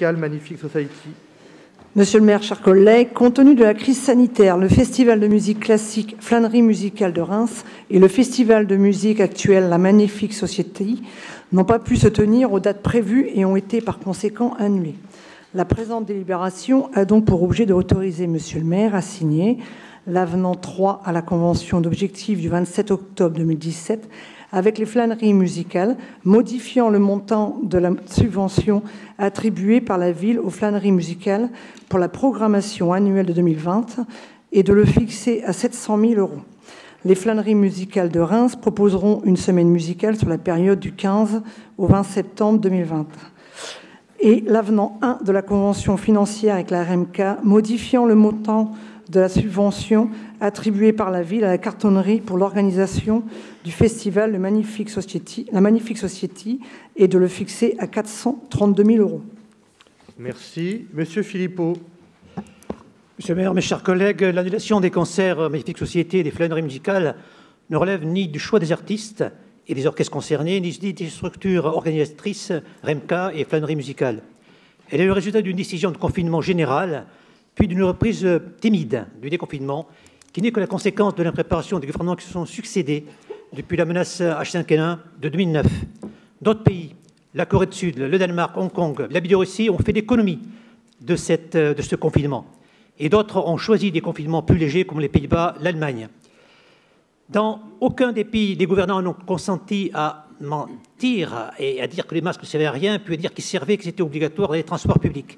musicale Magnifique Society. Monsieur le maire, chers collègues, compte tenu de la crise sanitaire, le festival de musique classique Flânerie musicale de Reims et le festival de musique actuel La Magnifique Society n'ont pas pu se tenir aux dates prévues et ont été par conséquent annulés. La présente délibération a donc pour objet d'autoriser monsieur le maire à signer l'avenant 3 à la convention d'objectifs du 27 octobre 2017 avec les flâneries musicales, modifiant le montant de la subvention attribuée par la ville aux flâneries musicales pour la programmation annuelle de 2020 et de le fixer à 700 000 €. Les flâneries musicales de Reims proposeront une semaine musicale sur la période du 15 au 20 septembre 2020. Et l'avenant 1 de la convention financière avec la RMK, modifiant le montant de la subvention attribuée par la ville à la cartonnerie pour l'organisation du festival La Magnifique Society et de le fixer à 432 000 €. Merci. Monsieur Philippot. Monsieur le maire, mes chers collègues, l'annulation des concerts Magnifique Société et des flâneries musicales ne relève ni du choix des artistes et des orchestres concernés, ni des structures organisatrices RMK et flâneries musicales. Elle est le résultat d'une décision de confinement général, puis d'une reprise timide du déconfinement, qui n'est que la conséquence de l'impréparation des gouvernements qui se sont succédés depuis la menace H5N1 de 2009. D'autres pays, la Corée du Sud, le Danemark, Hong Kong, la Biélorussie, ont fait l'économie de ce confinement. Et d'autres ont choisi des confinements plus légers, comme les Pays-Bas, l'Allemagne. Dans aucun des pays, les gouvernants n'ont consenti à mentir et à dire que les masques ne servaient à rien, puis à dire qu'ils servaient, que c'était obligatoire dans les transports publics,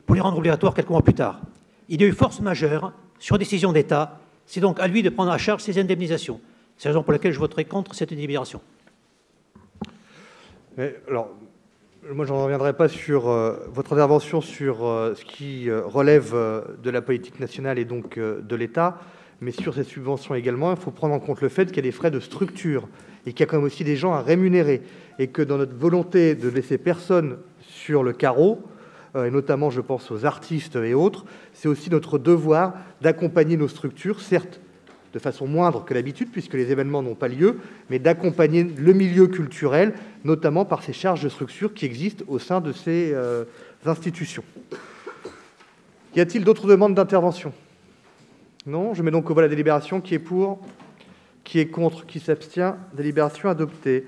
pour les rendre obligatoires quelques mois plus tard. Il y a eu force majeure sur décision d'État. C'est donc à lui de prendre à charge ces indemnisations. C'est la raison pour laquelle je voterai contre cette délibération. Alors, moi, je ne reviendrai pas sur votre intervention sur ce qui relève de la politique nationale et donc de l'État, mais sur ces subventions également, il faut prendre en compte le fait qu'il y a des frais de structure et qu'il y a quand même aussi des gens à rémunérer et que dans notre volonté de laisser personne sur le carreau, et notamment je pense aux artistes et autres, c'est aussi notre devoir d'accompagner nos structures, certes de façon moindre que d'habitude, puisque les événements n'ont pas lieu, mais d'accompagner le milieu culturel, notamment par ces charges de structure qui existent au sein de ces institutions. Y a-t-il d'autres demandes d'intervention? Non, je mets donc au vote la délibération. Qui est pour? Qui est contre? Qui s'abstient? Délibération adoptée.